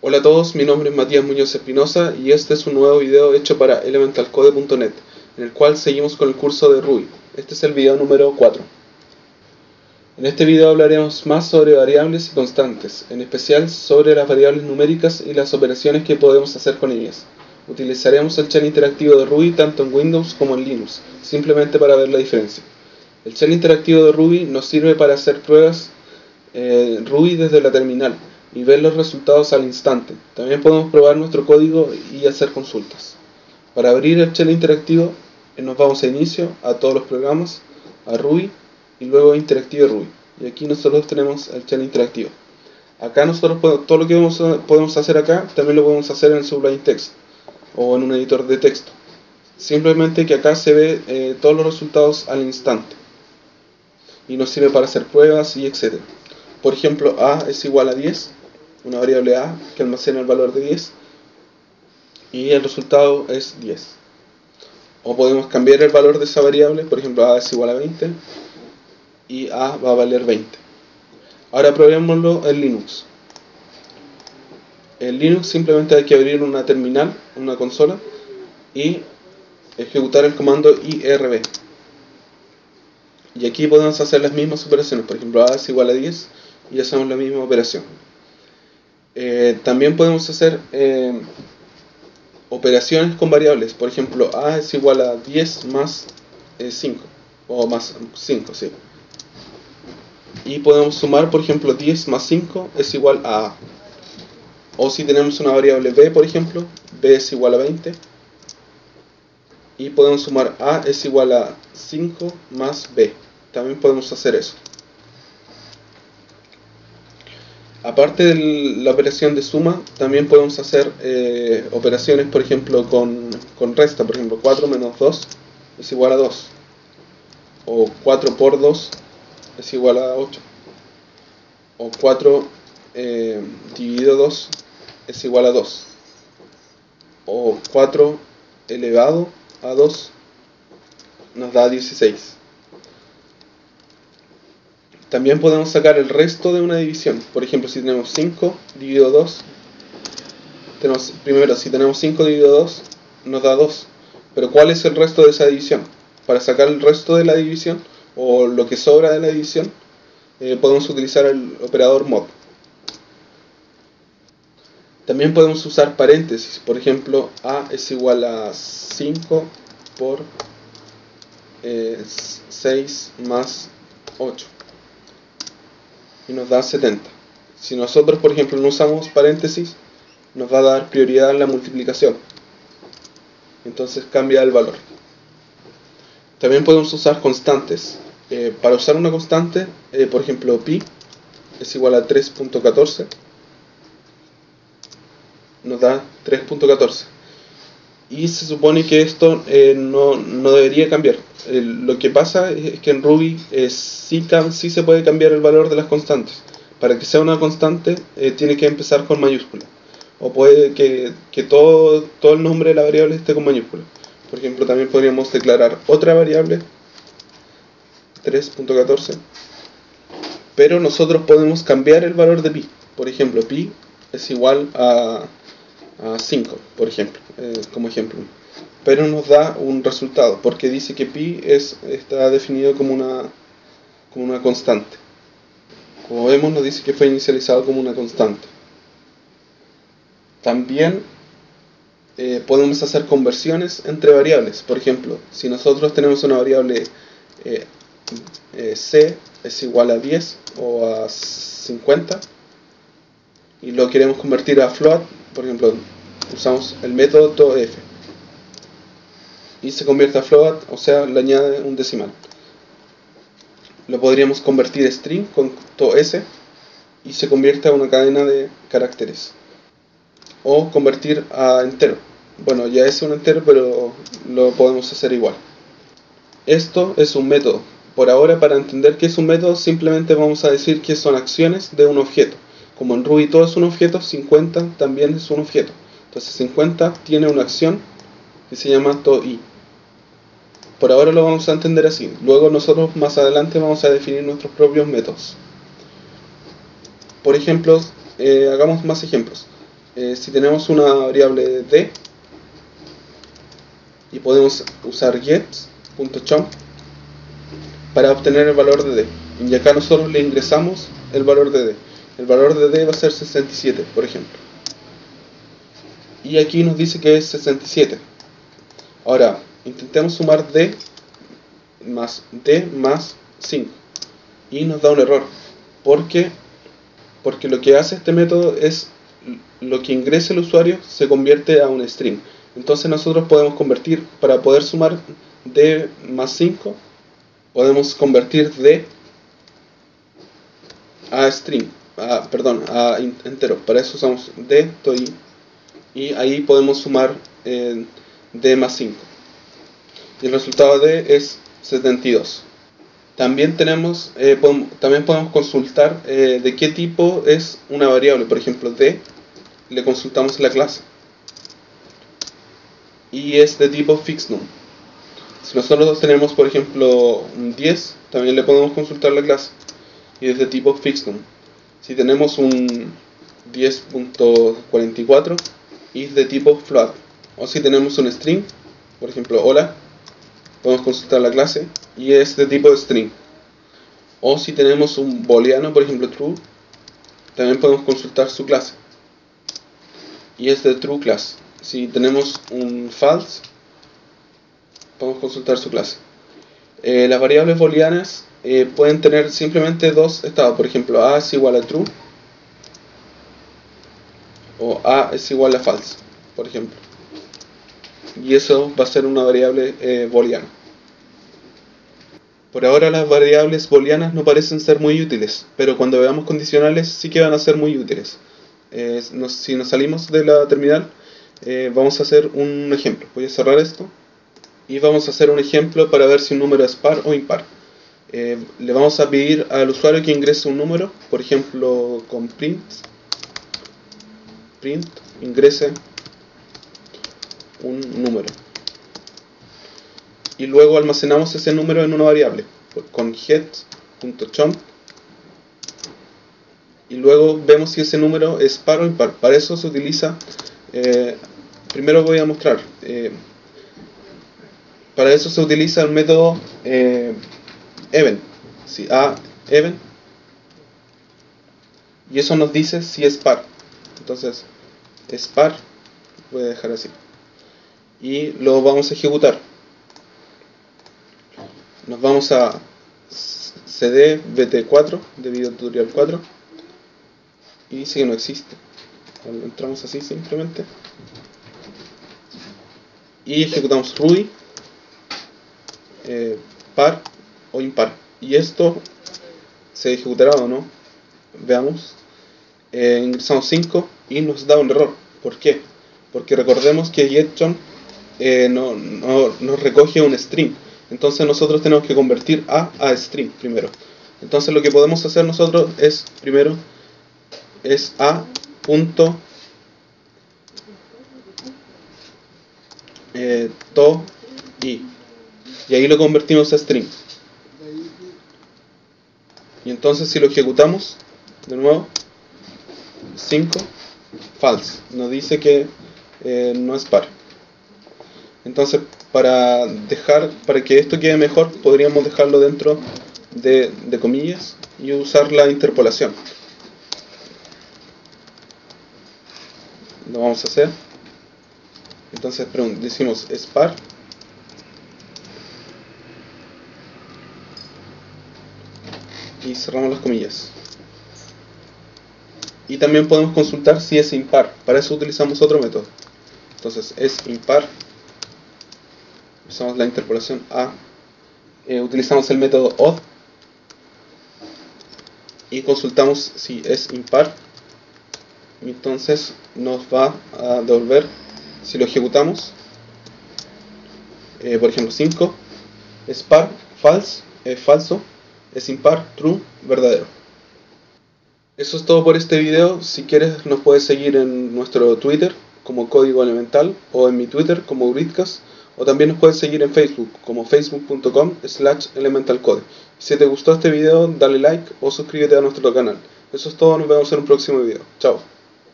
Hola a todos, mi nombre es Matías Muñoz Espinosa y este es un nuevo video hecho para elementalcode.net, en el cual seguimos con el curso de Ruby. Este es el video número 4. En este video hablaremos más sobre variables y constantes, en especial sobre las variables numéricas y las operaciones que podemos hacer con ellas. Utilizaremos el shell interactivo de Ruby tanto en Windows como en Linux, simplemente para ver la diferencia. El shell interactivo de Ruby nos sirve para hacer pruebas Ruby desde la terminal y ver los resultados al instante. También podemos probar nuestro código y hacer consultas. Para abrir el shell interactivo nos vamos a inicio, a todos los programas, a Ruby y luego a interactivo Ruby. Y aquí nosotros tenemos el shell interactivo. Acá nosotros todo lo que podemos hacer acá también lo podemos hacer en Sublime Text o en un editor de texto. Simplemente que acá se ve todos los resultados al instante y nos sirve para hacer pruebas y etc. Por ejemplo, a es igual a 10, una variable a que almacena el valor de 10 y el resultado es 10. O podemos cambiar el valor de esa variable, por ejemplo a es igual a 20 y a va a valer 20. Ahora probémoslo en Linux. En Linux simplemente hay que abrir una terminal, una consola y ejecutar el comando IRB. Y aquí podemos hacer las mismas operaciones, por ejemplo a es igual a 10 y hacemos la misma operación. También podemos hacer operaciones con variables, por ejemplo a es igual a 10 más 5 o más 5, sí. Y podemos sumar, por ejemplo 10 más 5 es igual a a. O si tenemos una variable b, por ejemplo, b es igual a 20 y podemos sumar a es igual a 5 más b. También podemos hacer eso. Aparte de la operación de suma, también podemos hacer operaciones, por ejemplo, con resta. Por ejemplo, 4 menos 2 es igual a 2. O 4 por 2 es igual a 8. O 4 dividido 2 es igual a 2. O 4 elevado a 2 nos da 16. También podemos sacar el resto de una división. Por ejemplo, si tenemos 5 dividido 2, primero, si tenemos 5 dividido 2, nos da 2. Pero ¿cuál es el resto de esa división? Para sacar el resto de la división, o lo que sobra de la división, podemos utilizar el operador mod. También podemos usar paréntesis. Por ejemplo, a es igual a 5 por 6 más 8. Y nos da 70. Si nosotros, por ejemplo, no usamos paréntesis, nos va a dar prioridad en la multiplicación. Entonces cambia el valor. También podemos usar constantes. Para usar una constante, por ejemplo, pi es igual a 3.14. Nos da 3.14. Y se supone que esto no debería cambiar. Lo que pasa es que en Ruby sí se puede cambiar el valor de las constantes. Para que sea una constante tiene que empezar con mayúscula. O puede que todo el nombre de la variable esté con mayúscula. Por ejemplo, también podríamos declarar otra variable, 3.14. Pero nosotros podemos cambiar el valor de pi. Por ejemplo, pi es igual a 5, por ejemplo, como ejemplo. Pero nos da un resultado, porque dice que pi está definido como una constante. Como vemos, nos dice que fue inicializado como una constante. También podemos hacer conversiones entre variables. Por ejemplo, si nosotros tenemos una variable c es igual a 10 o a 50 y lo queremos convertir a float, por ejemplo, usamos el método toF y se convierte a float, o sea, le añade un decimal. Lo podríamos convertir a string con toS y se convierte a una cadena de caracteres. O convertir a entero. Bueno, ya es un entero, pero lo podemos hacer igual. Esto es un método. Por ahora, para entender qué es un método, simplemente vamos a decir que son acciones de un objeto. Como en Ruby todo es un objeto, 50 también es un objeto. Entonces 50 tiene una acción que se llama toI. Por ahora lo vamos a entender así. Luego nosotros más adelante vamos a definir nuestros propios métodos. Por ejemplo, hagamos más ejemplos. si tenemos una variable d y podemos usar get.chomp para obtener el valor de d, y acá nosotros le ingresamos el valor de d. El valor de d va a ser 67, por ejemplo, y aquí nos dice que es 67. Ahora intentemos sumar d más 5 y nos da un error, porque lo que hace este método es lo que ingrese el usuario se convierte a un string. Entonces nosotros podemos convertir, para poder sumar d más 5, podemos convertir d a string, a entero. Para eso usamos d to i, y ahí podemos sumar d más 5, y el resultado de d es 72. También también podemos consultar de qué tipo es una variable. Por ejemplo, d le consultamos la clase y es de tipo fixNum. Si nosotros tenemos, por ejemplo, un 10, también le podemos consultar la clase y es de tipo fixNum. Si tenemos un 10.44 y es de tipo float. O si tenemos un string, por ejemplo, hola, podemos consultar la clase y es de tipo string. O si tenemos un booleano, por ejemplo true, también podemos consultar su clase y es de true class. Si tenemos un false, podemos consultar su clase. Las variables booleanas pueden tener simplemente dos estados. Por ejemplo, a es igual a true o a es igual a false, por ejemplo, y eso va a ser una variable booleana. Por ahora las variables booleanas no parecen ser muy útiles, pero cuando veamos condicionales sí que van a ser muy útiles. Si nos salimos de la terminal, vamos a hacer un ejemplo. Voy a cerrar esto y vamos a hacer un ejemplo para ver si un número es par o impar. Le vamos a pedir al usuario que ingrese un número, por ejemplo con print ingrese un número, y luego almacenamos ese número en una variable con get.chomp, y luego vemos si ese número es par o impar. Para eso se utiliza, primero voy a mostrar, para eso se utiliza el método even, si a even, y eso nos dice si es par. Entonces es par, voy a dejar así, y lo vamos a ejecutar. Nos vamos a cd bt4 de video tutorial 4 y dice que no existe. Entramos así simplemente y ejecutamos ruby par o impar, y esto se ejecutará o no. Veamos. Ingresamos 5 y nos da un error. ¿Por qué? Porque recordemos que getChomp no nos recoge un string. Entonces nosotros tenemos que convertir a string primero. Entonces lo que podemos hacer nosotros es, primero, es a punto to i, y ahí lo convertimos a string. Y entonces si lo ejecutamos de nuevo, 5 false, nos dice que no es par. Entonces para que esto quede mejor, podríamos dejarlo dentro de comillas y usar la interpolación. Lo vamos a hacer. Entonces decimos es par y cerramos las comillas. Y también podemos consultar si es impar. Para eso utilizamos otro método. Entonces es impar, usamos la interpolación a, utilizamos el método odd y consultamos si es impar, y entonces nos va a devolver, si lo ejecutamos, por ejemplo 5 es par, false, falso, es impar, true, verdadero. Eso es todo por este video. Si quieres nos puedes seguir en nuestro Twitter como Código Elemental, o en mi Twitter como Gridcast, o también nos puedes seguir en Facebook como facebook.com/elementalcode. Si te gustó este video, dale like o suscríbete a nuestro canal. Eso es todo, nos vemos en un próximo video. Chao.